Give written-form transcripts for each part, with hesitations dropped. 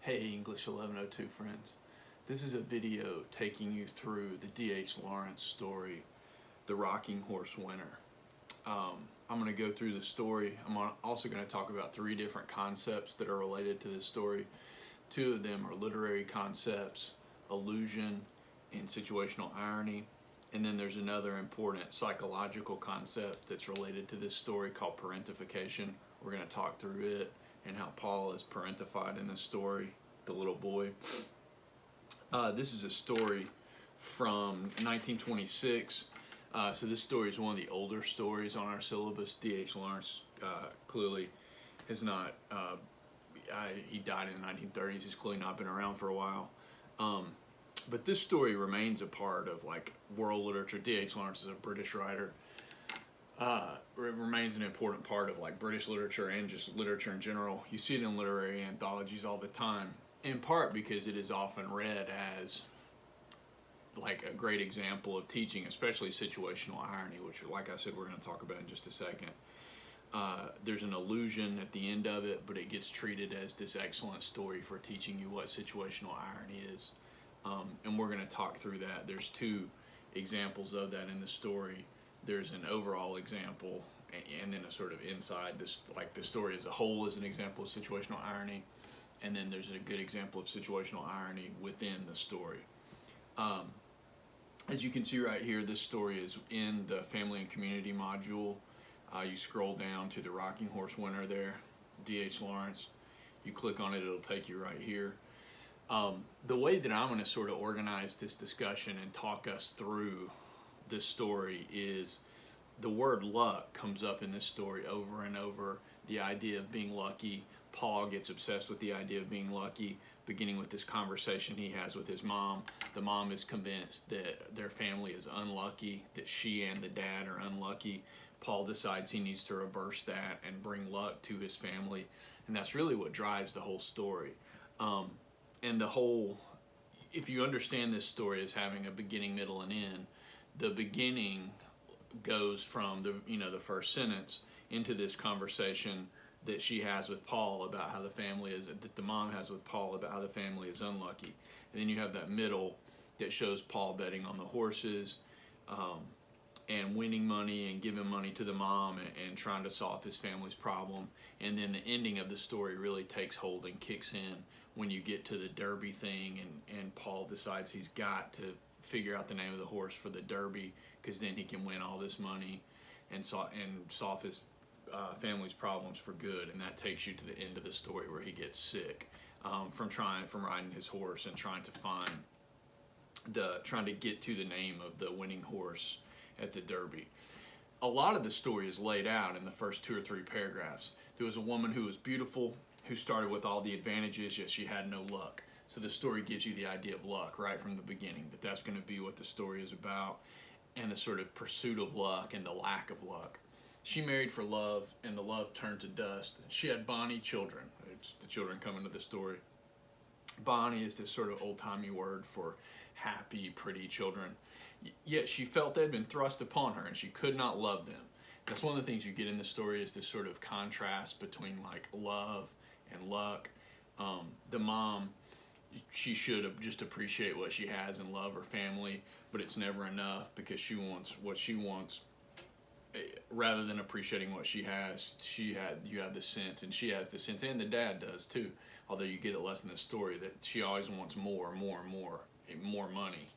Hey English 1102 friends, this is a video taking you through the D.H. Lawrence story, The Rocking Horse Winner. I'm going to go through the story. I'm also going to talk about three different concepts that are related to this story. Two of them are literary concepts, illusion and situational irony. And then there's another important psychological concept that's related to this story called parentification. We're going to talk through it and how Paul is parentified in this story, the little boy. This is a story from 1926. So this story is one of the older stories on our syllabus. D.H. Lawrence clearly has not, he died in the 1930s. He's clearly not been around for a while. But this story remains a part of like world literature. D.H. Lawrence is a British writer. It remains an important part of like British literature and just literature in general. You see it in literary anthologies all the time, in part because it is often read as like a great example of teaching, especially situational irony, which, like I said, we're going to talk about in just a second. There's an illusion at the end of it, but it gets treated as this excellent story for teaching you what situational irony is. And we're going to talk through that. There's two examples of that in the story. There's an overall example, and then a sort of inside this, like the story as a whole is an example of situational irony, and then there's a good example of situational irony within the story. As you can see right here, this story is in the family and community module. You scroll down to the Rocking Horse Winner there, D.H. Lawrence. You click on it, it'll take you right here. The way that I'm going to sort of organize this discussion and talk us through this story is the word luck comes up in this story over and over. The idea of being lucky. Paul gets obsessed with the idea of being lucky, beginning with this conversation he has with his mom. The mom is convinced that their family is unlucky, that she and the dad are unlucky. Paul decides he needs to reverse that and bring luck to his family, and that's really what drives the whole story. And the whole, if you understand this story as having a beginning, middle, and end, the beginning goes from the first sentence into this conversation that she has with Paul about how the family is, that the mom has with Paul about how the family is unlucky. And then you have that middle that shows Paul betting on the horses and winning money and giving money to the mom and trying to solve his family's problem. And then the ending of the story really takes hold and kicks in when you get to the Derby thing, and Paul decides he's got to figure out the name of the horse for the Derby, because then he can win all this money and solve his family's problems for good. And that takes you to the end of the story where he gets sick from riding his horse and trying to get to the name of the winning horse at the Derby. A lot of the story is laid out in the first 2 or 3 paragraphs. There was a woman who was beautiful, who started with all the advantages, yet she had no luck. So the story gives you the idea of luck right from the beginning, that that's going to be what the story is about, and the sort of pursuit of luck and the lack of luck. She married for love, and the love turned to dust. She had bonny children. It's the children come into the story. Bonny is this sort of old-timey word for happy, pretty children. Yet she felt they'd been thrust upon her, and she could not love them. That's one of the things you get in the story, is this sort of contrast between like love and luck. The mom, she should just appreciate what she has and love her family, but it's never enough, because she wants what she wants rather than appreciating what she has. You have the sense, and she has the sense, and the dad does too, although you get it less in the story, that she always wants more money.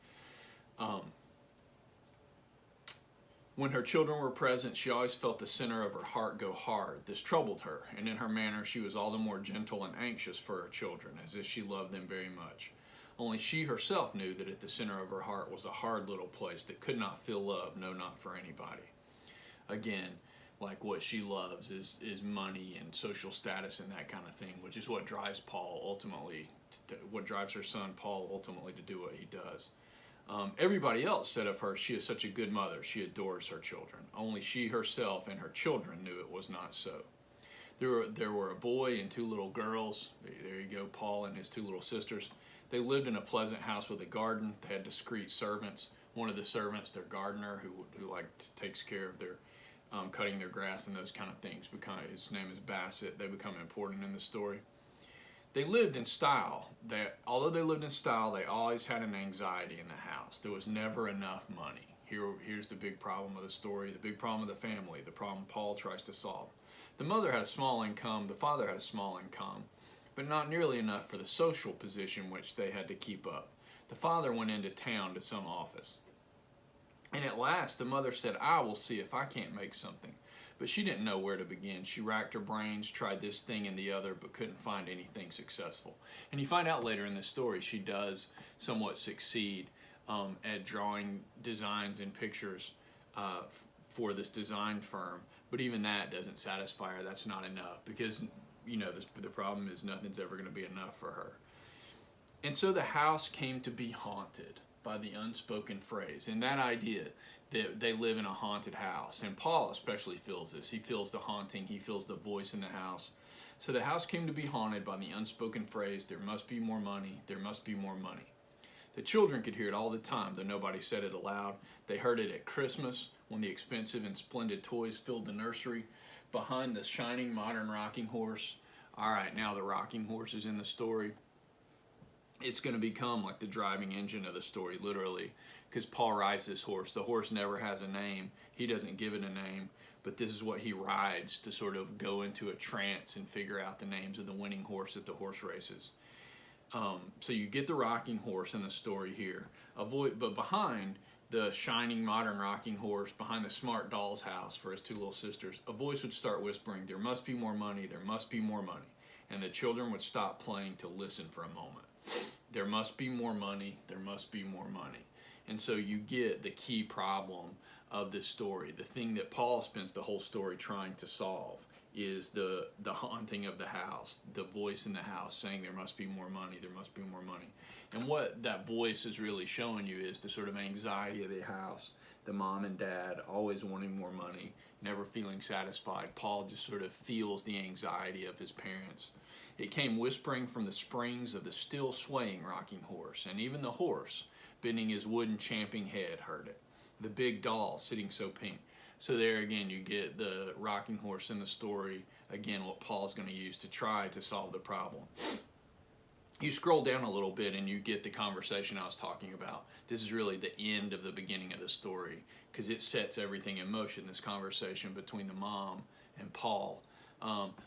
When her children were present, she always felt the center of her heart go hard. This troubled her, and in her manner she was all the more gentle and anxious for her children, as if she loved them very much. Only she herself knew that at the center of her heart was a hard little place that could not feel love, no, not for anybody. Again, like what she loves is money and social status and that kind of thing, which is what drives Paul ultimately, what drives her son Paul ultimately to do what he does. Everybody else said of her, she is such a good mother, she adores her children. Only she herself and her children knew it was not so. There were a boy and 2 little girls. There you go, Paul and his 2 little sisters. They lived in a pleasant house with a garden. They had discreet servants. One of the servants, their gardener, who like takes care of their cutting their grass and those kind of things. His name is Bassett. They become important in the story. They lived in style. Although they lived in style, they always had an anxiety in the house. There was never enough money. Here's the big problem of the story, the big problem of the family, the problem Paul tries to solve. The mother had a small income, the father had a small income, but not nearly enough for the social position which they had to keep up. The father went into town to some office. And at last the mother said, I will see if I can't make something. But she didn't know where to begin. She racked her brains, tried this thing and the other, but couldn't find anything successful. And you find out later in the story she does somewhat succeed at drawing designs and pictures for this design firm. But even that doesn't satisfy her. That's not enough because, the problem is nothing's ever going to be enough for her. And so the house came to be haunted by the unspoken phrase, and that idea that they live in a haunted house. And Paul especially feels this. He feels the haunting. He feels the voice in the house. So the house came to be haunted by the unspoken phrase, there must be more money, there must be more money. The children could hear it all the time, though nobody said it aloud. They heard it at Christmas when the expensive and splendid toys filled the nursery behind the shining modern rocking horse. All right, now the rocking horse is in the story. It's going to become like the driving engine of the story, literally, because Paul rides this horse. The horse never has a name. He doesn't give it a name, but this is what he rides to sort of go into a trance and figure out the names of the winning horse at the horse races. So you get the rocking horse in the story here. But behind the shining modern rocking horse, behind the smart doll's house for his two little sisters, a voice would start whispering, there must be more money, there must be more money. And the children would stop playing to listen for a moment. There must be more money, there must be more money. And so you get the key problem of this story. The thing that Paul spends the whole story trying to solve is the haunting of the house, the voice in the house saying there must be more money, there must be more money. And what that voice is really showing you is the sort of anxiety of the house, the mom and dad always wanting more money, never feeling satisfied. Paul just sort of feels the anxiety of his parents. It came whispering from the springs of the still swaying rocking horse, and even the horse, bending his wooden champing head, heard it. The big doll sitting so pink. So there again, you get the rocking horse in the story, again, what Paul's going to use to try to solve the problem. You scroll down a little bit and you get the conversation I was talking about. This is really the end of the beginning of the story because it sets everything in motion, this conversation between the mom and Paul.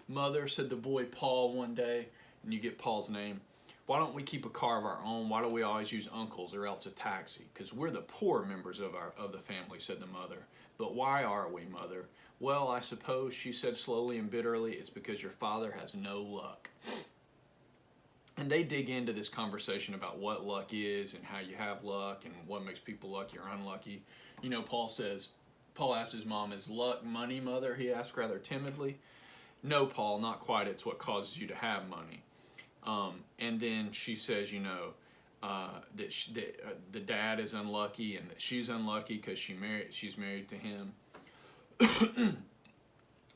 Mother, said the boy Paul one day, and you get Paul's name, why don't we keep a car of our own? Why do we always use uncles or else a taxi? Because we're the poor members of the family, said the mother. But why are we, mother? Well, I suppose, she said slowly and bitterly, it's because your father has no luck. And they dig into this conversation about what luck is and how you have luck and what makes people lucky or unlucky. Paul asked his mom, is luck money, mother? He asked rather timidly. No, Paul, not quite. It's what causes you to have money. And then she says, that the dad is unlucky and that she's unlucky because she's married to him.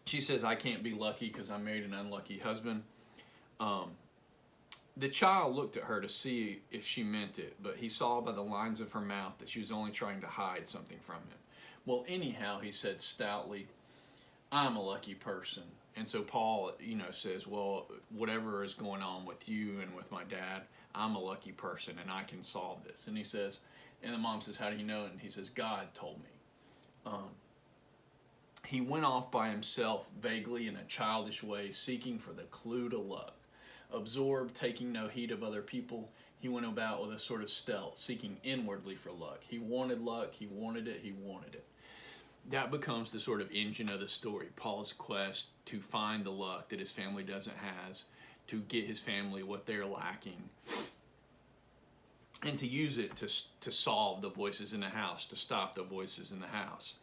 She says, I can't be lucky because I married an unlucky husband. The child looked at her to see if she meant it, but he saw by the lines of her mouth that she was only trying to hide something from him. Well, anyhow, he said stoutly, I'm a lucky person. And so Paul, says, well, whatever is going on with you and with my dad, I'm a lucky person and I can solve this. And he says, and the mom says, how do you know it? And he says, God told me. He went off by himself vaguely in a childish way, seeking for the clue to luck. Absorbed, taking no heed of other people, he went about with a sort of stealth, seeking inwardly for luck. He wanted luck, he wanted it, he wanted it. That becomes the sort of engine of the story, Paul's quest to find the luck that his family doesn't have, to get his family what they're lacking, and to use it to solve the voices in the house, to stop the voices in the house.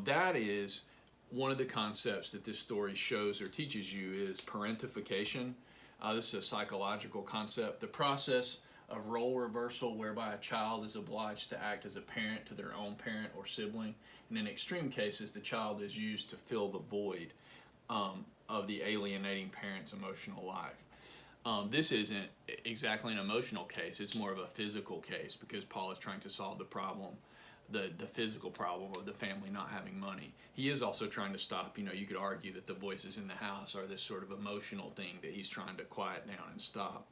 That is one of the concepts that this story shows or teaches you is parentification. This is a psychological concept. The process of role reversal whereby a child is obliged to act as a parent to their own parent or sibling. And in extreme cases, the child is used to fill the void of the alienating parent's emotional life. This isn't exactly an emotional case. It's more of a physical case because Paul is trying to solve the problem the physical problem of the family not having money. He is also trying to stop, you could argue that the voices in the house are this sort of emotional thing that he's trying to quiet down and stop.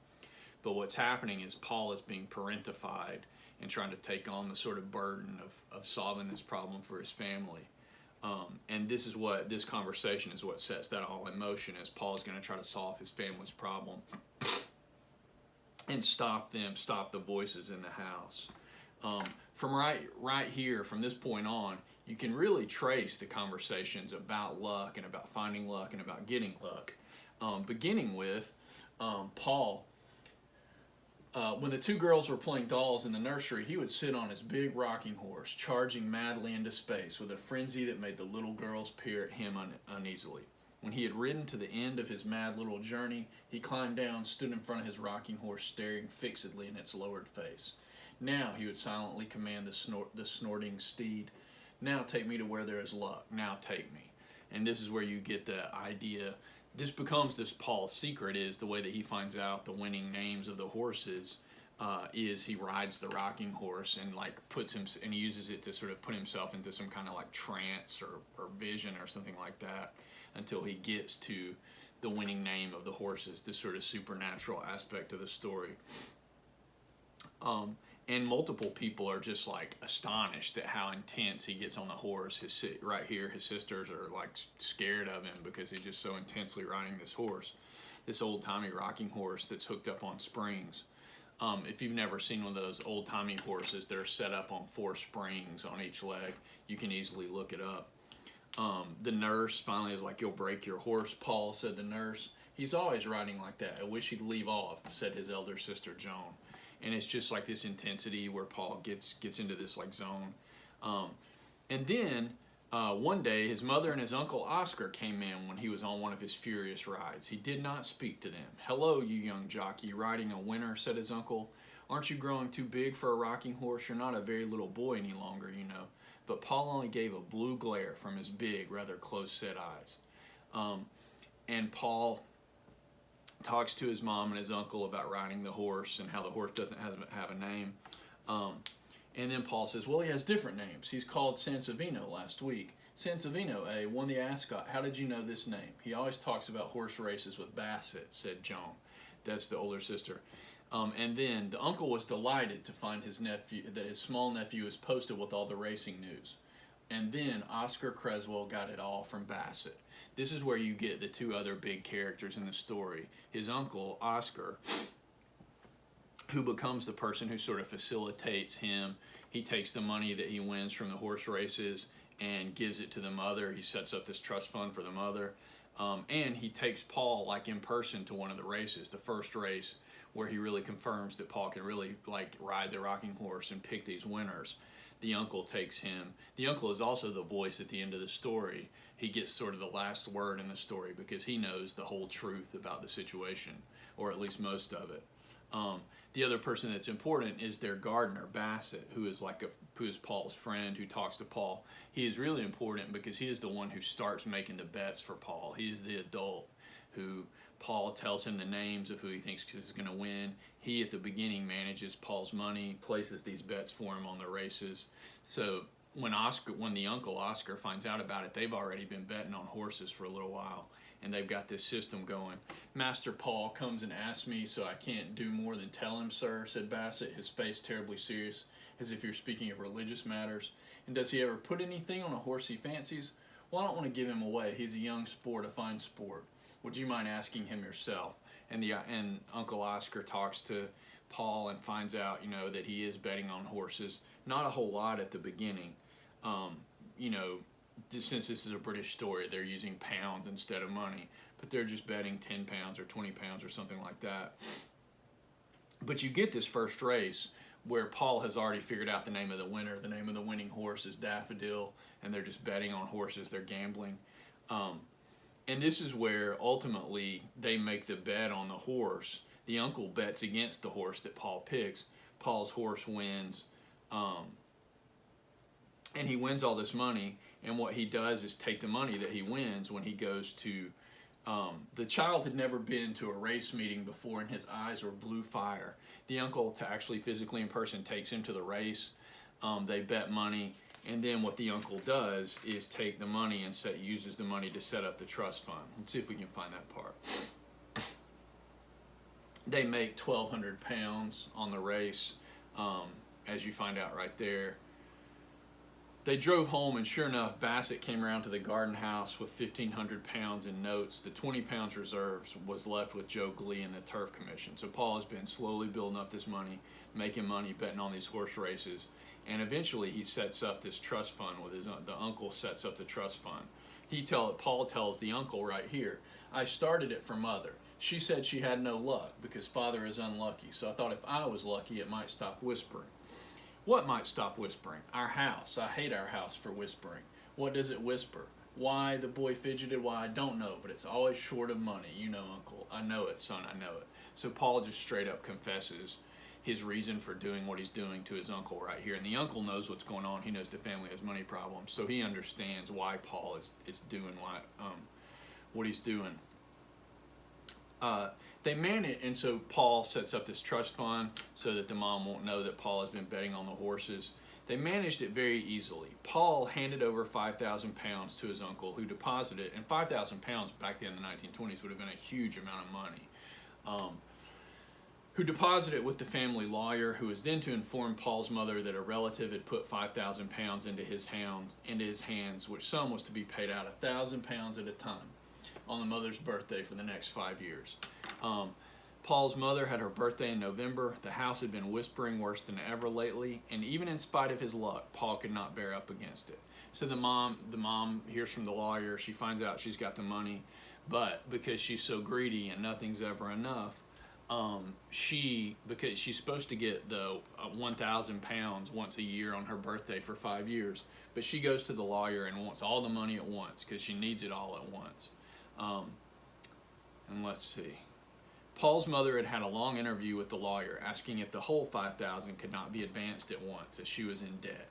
But what's happening is Paul is being parentified and trying to take on the sort of burden of solving this problem for his family. And this conversation is what sets that all in motion, as Paul is going to try to solve his family's problem and stop the voices in the house. From right here, from this point on, you can really trace the conversations about luck and about finding luck and about getting luck. Beginning with Paul. When the two girls were playing dolls in the nursery, he would sit on his big rocking horse, charging madly into space with a frenzy that made the little girls peer at him uneasily. When he had ridden to the end of his mad little journey, he climbed down, stood in front of his rocking horse, staring fixedly in its lowered face. Now he would silently command the snorting steed, "Now take me to where there is luck. Now take me." And this is where you get the idea. This becomes this Paul's secret, is the way that he finds out the winning names of the horses, is he rides the rocking horse and puts him, and he uses it to sort of put himself into some kind of trance or vision or something like that, until he gets to the winning name of the horses, this sort of supernatural aspect of the story. And multiple people are just astonished at how intense he gets on the horse. Right here, his sisters are scared of him because he's just so intensely riding this horse, this old-timey rocking horse that's hooked up on springs. If you've never seen one of those old-timey horses, they're set up on 4 springs on each leg. You can easily look it up. The nurse finally is "You'll break your horse, Paul," said the nurse. "He's always riding like that. I wish he'd leave off," said his elder sister, Joan. And it's just this intensity where Paul gets into this zone. And then one day his mother and his uncle Oscar came in when he was on one of his furious rides. He did not speak to them. "Hello, you young jockey, riding a winner," said his uncle. "Aren't you growing too big for a rocking horse? You're not a very little boy any longer, you know." But Paul only gave a blue glare from his big, rather close-set eyes. And Paul talks to his mom and his uncle about riding the horse and how the horse doesn't have a name. And then Paul says, "Well, he has different names. He's called Sansovino last week." "Sansovino, eh? Won the Ascot. How did you know this name?" "He always talks about horse races with Bassett," said Joan. That's the older sister. And then the uncle was delighted to find that his small nephew was posted with all the racing news. And then Oscar Creswell got it all from Bassett. This is where you get the 2 other big characters in the story. His uncle, Oscar, who becomes the person who sort of facilitates him. He takes the money that he wins from the horse races and gives it to the mother. He sets up this trust fund for the mother. And he takes Paul in person to one of the races, the first race, where he really confirms that Paul can really ride the rocking horse and pick these winners. The uncle takes him. The uncle is also the voice at the end of the story. He gets sort of the last word in the story because he knows the whole truth about the situation, or at least most of it. The other person that's important is their gardener, Bassett, who is Paul's friend, who talks to Paul. He is really important because he is the one who starts making the bets for Paul. He is the adult who Paul tells him the names of who he thinks is going to win. He, at the beginning, manages Paul's money, places these bets for him on the races. So when the uncle Oscar finds out about it, they've already been betting on horses for a little while, and they've got this system going. "Master Paul comes and asks me, so I can't do more than tell him, sir," said Bassett, his face terribly serious, as if you're speaking of religious matters. "And does he ever put anything on a horse he fancies?" "Well, I don't want to give him away. He's a young sport, a fine sport. Would you mind asking him yourself?" And Uncle Oscar talks to Paul and finds out, that he is betting on horses. Not a whole lot at the beginning. Since this is a British story, they're using pounds instead of money. But they're just betting 10 pounds or 20 pounds or something like that. But you get this first race where Paul has already figured out the name of the winner. The name of the winning horse is Daffodil, and they're just betting on horses. They're gambling. And this is where ultimately they make the bet on the horse. The uncle bets against the horse that Paul picks. Paul's horse wins, and he wins all this money. And what he does is take the money that he wins when he goes to... the child had never been to a race meeting before, and his eyes were blue fire. The uncle, to actually physically in person, takes him to the race. They bet money, and then what the uncle does is take the money and uses the money to set up the trust fund. Let's see if we can find that part. They make 1,200 pounds on the race, as you find out right there. They drove home, and sure enough, Bassett came around to the garden house with 1,500 pounds in notes. The 20 pounds reserves was left with Joe Glee and the turf commission. So Paul has been slowly building up this money, making money, betting on these horse races, and eventually he sets up this trust fund with the uncle sets up the trust fund. Paul tells the uncle right here, I started it for Mother. She said she had no luck because Father is unlucky. So I thought if I was lucky, it might stop whispering. What might stop whispering? Our house. I hate our house for whispering. What does it whisper? Why the boy fidgeted? Why, I don't know, but it's always short of money. You know, Uncle. I know it, son. I know it. So Paul just straight up confesses his reason for doing what he's doing to his uncle right here. And the uncle knows what's going on. He knows the family has money problems. So he understands why Paul is doing what he's doing. They manage, and so Paul sets up this trust fund so that the mom won't know that Paul has been betting on the horses. They managed it very easily. Paul handed over 5,000 pounds to his uncle, who deposited, and 5,000 pounds back then in the 1920s would have been a huge amount of money, who deposited it with the family lawyer, who was then to inform Paul's mother that a relative had put 5,000 pounds into his hands, which sum was to be paid out 1,000 pounds at a time on the mother's birthday for the next 5 years. Paul's mother had her birthday in November. The house had been whispering worse than ever lately, and even in spite of his luck, Paul could not bear up against it. So the mom hears from the lawyer. She finds out she's got the money, but because she's so greedy and nothing's ever enough, because she's supposed to get the 1,000 pounds once a year on her birthday for 5 years, but she goes to the lawyer and wants all the money at once because she needs it all at once. And let's see. Paul's mother had had a long interview with the lawyer asking if the whole 5,000 could not be advanced at once as she was in debt.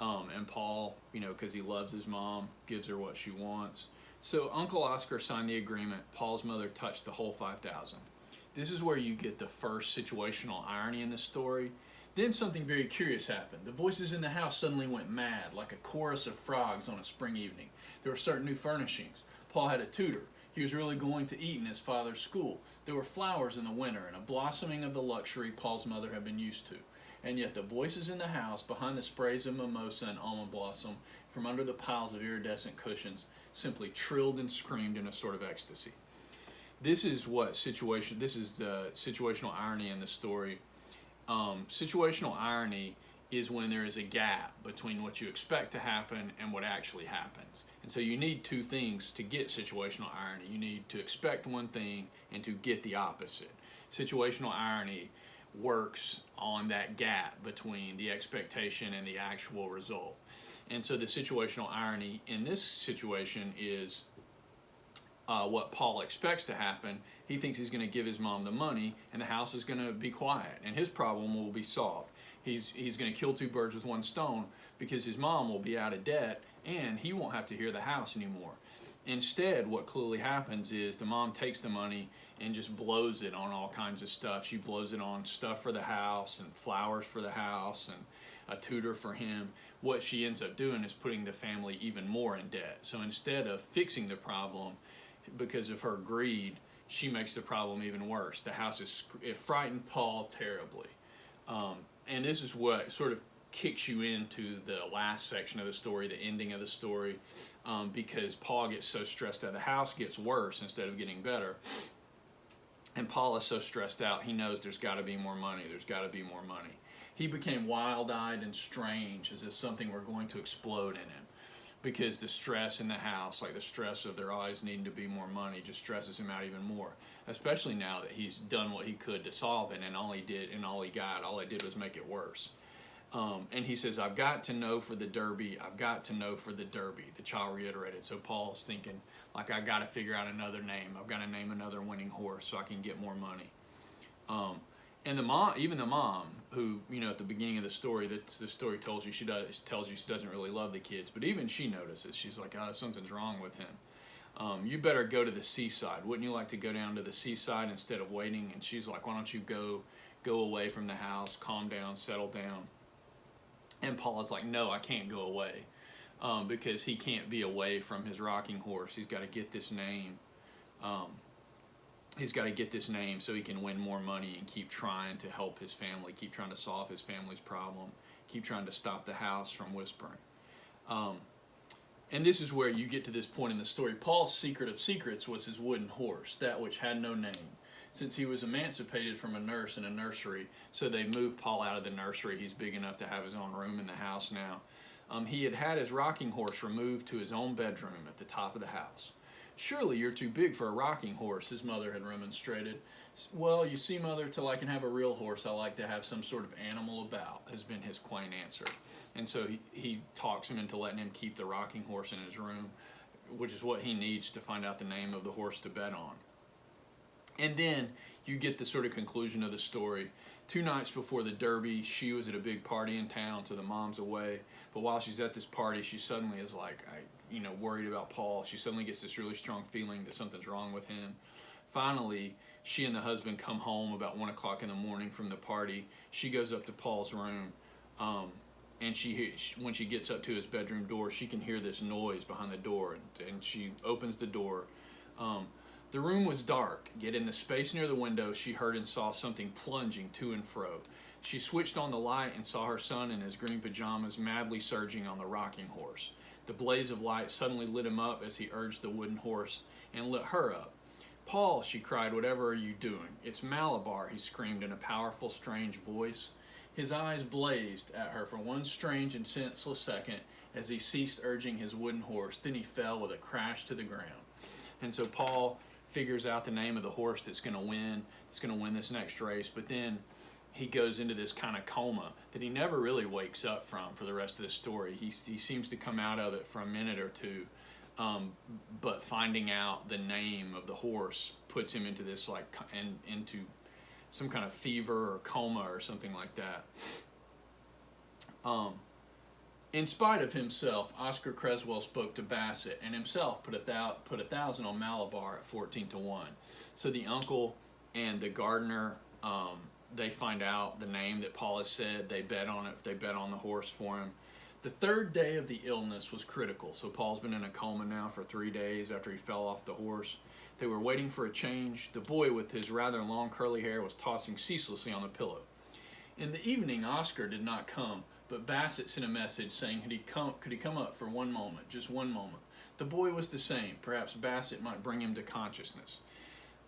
And Paul, because he loves his mom, gives her what she wants. So Uncle Oscar signed the agreement. Paul's mother touched the whole 5,000. This is where you get the first situational irony in the story. Then something very curious happened. The voices in the house suddenly went mad, like a chorus of frogs on a spring evening. There were certain new furnishings. Paul had a tutor. He was really going to eat in his father's school. There were flowers in the winter and a blossoming of the luxury Paul's mother had been used to. And yet the voices in the house, behind the sprays of mimosa and almond blossom, from under the piles of iridescent cushions, simply trilled and screamed in a sort of ecstasy. This is the situational irony in the story. Situational irony is when there is a gap between what you expect to happen and what actually happens. And so you need two things to get situational irony. You need to expect one thing and to get the opposite. Situational irony works on that gap between the expectation and the actual result. And so the situational irony in this situation is what Paul expects to happen. He thinks he's going to give his mom the money and the house is going to be quiet and his problem will be solved. He's going to kill two birds with one stone because his mom will be out of debt and he won't have to hear the house anymore. Instead, what clearly happens is the mom takes the money and just blows it on all kinds of stuff. She blows it on stuff for the house and flowers for the house and a tutor for him. What she ends up doing is putting the family even more in debt. So instead of fixing the problem because of her greed, she makes the problem even worse. The house it frightened Paul terribly. And this is what sort of kicks you into the last section of the story, the ending of the story, because Paul gets so stressed out. The house gets worse instead of getting better. And Paul is so stressed out, he knows there's got to be more money. There's got to be more money. He became wild-eyed and strange, as if something were going to explode in him. Because the stress in the house, like the stress of their eyes needing to be more money, just stresses him out even more. Especially now that he's done what he could to solve it, and all he did was make it worse. And he says, I've got to know for the Derby, I've got to know for the Derby, the child reiterated. So Paul's thinking, like, I got to figure out another name. I've got to name another winning horse so I can get more money. And even the mom, who, at the beginning of the story, the story tells you she doesn't really love the kids, but even she notices. She's like, something's wrong with him. You better go to the seaside. Wouldn't you like to go down to the seaside instead of waiting? And she's like, why don't you go away from the house, calm down, settle down. And Paul is like, no, I can't go away, because he can't be away from his rocking horse. He's got to get this name. He's got to get this name so he can win more money and keep trying to help his family, keep trying to solve his family's problem, keep trying to stop the house from whispering. And this is where you get to this point in the story. Paul's secret of secrets was his wooden horse, that which had no name. Since he was emancipated from a nurse in a nursery, so they moved Paul out of the nursery. He's big enough to have his own room in the house now. He had had his rocking horse removed to his own bedroom at the top of the house. Surely you're too big for a rocking horse, his mother had remonstrated. Well, you see, Mother, till I can have a real horse, I like to have some sort of animal about, has been his quaint answer. And so he talks him into letting him keep the rocking horse in his room, which is what he needs to find out the name of the horse to bet on. And then you get the sort of conclusion of the story. 2 nights before the Derby, she was at a big party in town, so the mom's away. But while she's at this party, she suddenly is like, worried about Paul. She suddenly gets this really strong feeling that something's wrong with him. Finally, she and the husband come home about 1 o'clock in the morning from the party. She goes up to Paul's room, and when she gets up to his bedroom door, she can hear this noise behind the door, and she opens the door. The room was dark, yet in the space near the window, she heard and saw something plunging to and fro. She switched on the light and saw her son in his green pajamas madly surging on the rocking horse. The blaze of light suddenly lit him up as he urged the wooden horse and lit her up. Paul, she cried, whatever are you doing? It's Malabar, he screamed in a powerful, strange voice. His eyes blazed at her for one strange and senseless second as he ceased urging his wooden horse. Then he fell with a crash to the ground. And so Paul figures out the name of the horse that's going to win this next race, but then he goes into this kind of coma that he never really wakes up from for the rest of the story. He seems to come out of it for a minute or two, but finding out the name of the horse puts him into this into some kind of fever or coma or something like that. In spite of himself, Oscar Creswell spoke to Bassett and himself put 1,000 on Malabar at 14-1. So the uncle and the gardener, they find out the name that Paul has said. They bet on it. They bet on the horse for him. The 3rd day of the illness was critical. So Paul's been in a coma now for 3 days after he fell off the horse. They were waiting for a change. The boy with his rather long curly hair was tossing ceaselessly on the pillow. In the evening, Oscar did not come, but Bassett sent a message saying could he come up for 1 moment, just 1 moment. The boy was the same. Perhaps Bassett might bring him to consciousness.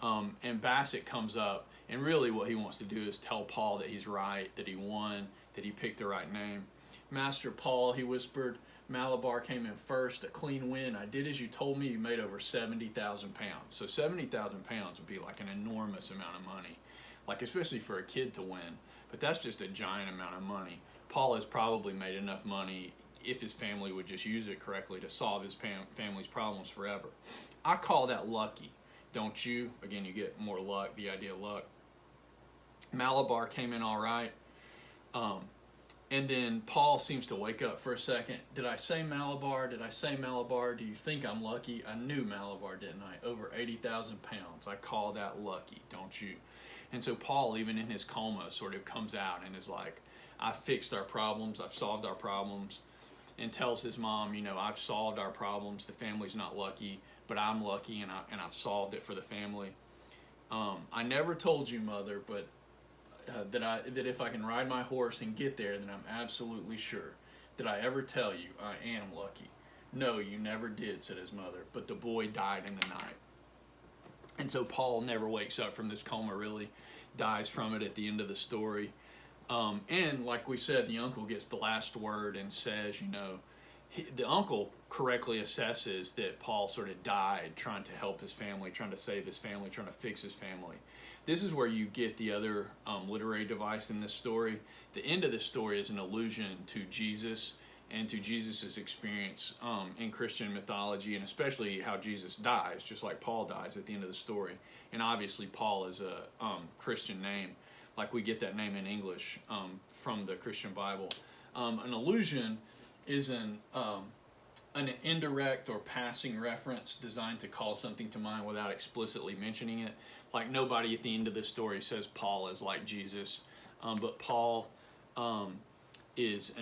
And Bassett comes up, and really what he wants to do is tell Paul that he's right, that he won, that he picked the right name. Master Paul, he whispered, Malabar came in first, a clean win. I did as you told me. You made over 70,000 pounds. So 70,000 pounds would be like an enormous amount of money, like especially for a kid to win. But that's just a giant amount of money. Paul has probably made enough money, if his family would just use it correctly, to solve his family's problems forever. I call that lucky, don't you? Again, you get more luck, the idea of luck. Malabar came in all right. And then Paul seems to wake up for a second. Did I say Malabar? Did I say Malabar? Do you think I'm lucky? I knew Malabar, didn't I? Over 80,000 pounds. I call that lucky, don't you? And so Paul, even in his coma, sort of comes out and is like, I've fixed our problems. I've solved our problems. And tells his mom, I've solved our problems. The family's not lucky, but I'm lucky, and I've solved it for the family. I never told you, Mother, but that if I can ride my horse and get there, then I'm absolutely sure. Did I ever tell you I am lucky? No, you never did, said his mother, but the boy died in the night. And so Paul never wakes up from this coma, really dies from it at the end of the story. And like we said, the uncle gets the last word and says, the uncle correctly assesses that Paul sort of died trying to help his family, trying to save his family, trying to fix his family. This is where you get the other literary device in this story. The end of this story is an allusion to Jesus and to Jesus' experience in Christian mythology, and especially how Jesus dies, just like Paul dies at the end of the story. And obviously Paul is a Christian name, like we get that name in English from the Christian Bible. An allusion is an indirect or passing reference designed to call something to mind without explicitly mentioning it. Like nobody at the end of this story says Paul is like Jesus, but Paul is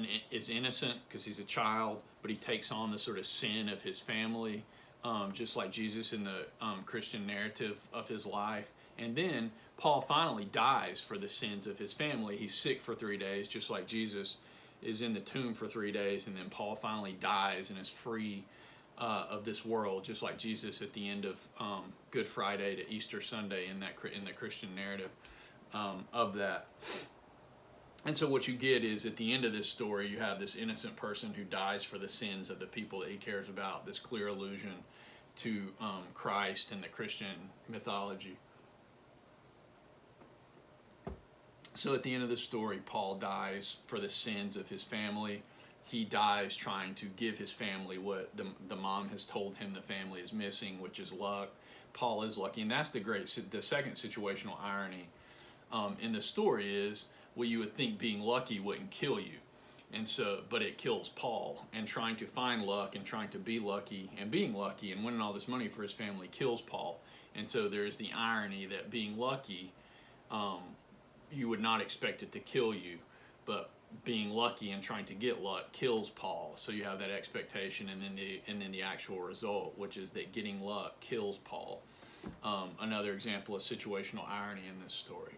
innocent because he's a child, but he takes on the sort of sin of his family, just like Jesus in the Christian narrative of his life. And then Paul finally dies for the sins of his family. He's sick for 3 days, just like Jesus is in the tomb for 3 days, and then Paul finally dies and is free of this world, just like Jesus at the end of Good Friday to Easter Sunday in the Christian narrative of that. And so what you get is, at the end of this story, you have this innocent person who dies for the sins of the people that he cares about, this clear allusion to Christ and the Christian mythology. So at the end of the story, Paul dies for the sins of his family. He dies trying to give his family what the mom has told him the family is missing, which is luck. Paul is lucky, and that's the second situational irony in the story is, well, you would think being lucky wouldn't kill you, and so, but it kills Paul. And trying to find luck and trying to be lucky and being lucky and winning all this money for his family kills Paul. And so there's the irony that being lucky, you would not expect it to kill you, but being lucky and trying to get luck kills Paul. So you have that expectation, and then the actual result, which is that getting luck kills Paul. Another example of situational irony in this story.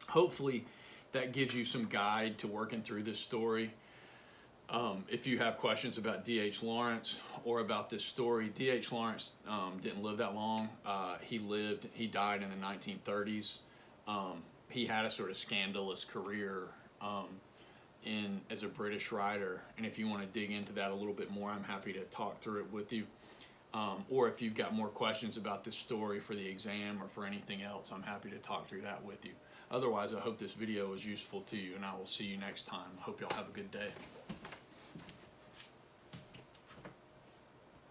Hopefully that gives you some guide to working through this story. If you have questions about D.H. Lawrence or about this story, D.H. Lawrence didn't live that long. He died in the 1930s. He had a sort of scandalous career as a British writer, and if you want to dig into that a little bit more, I'm happy to talk through it with you. Or if you've got more questions about this story for the exam or for anything else, I'm happy to talk through that with you. Otherwise, I hope this video was useful to you, and I will see you next time. I hope y'all have a good day.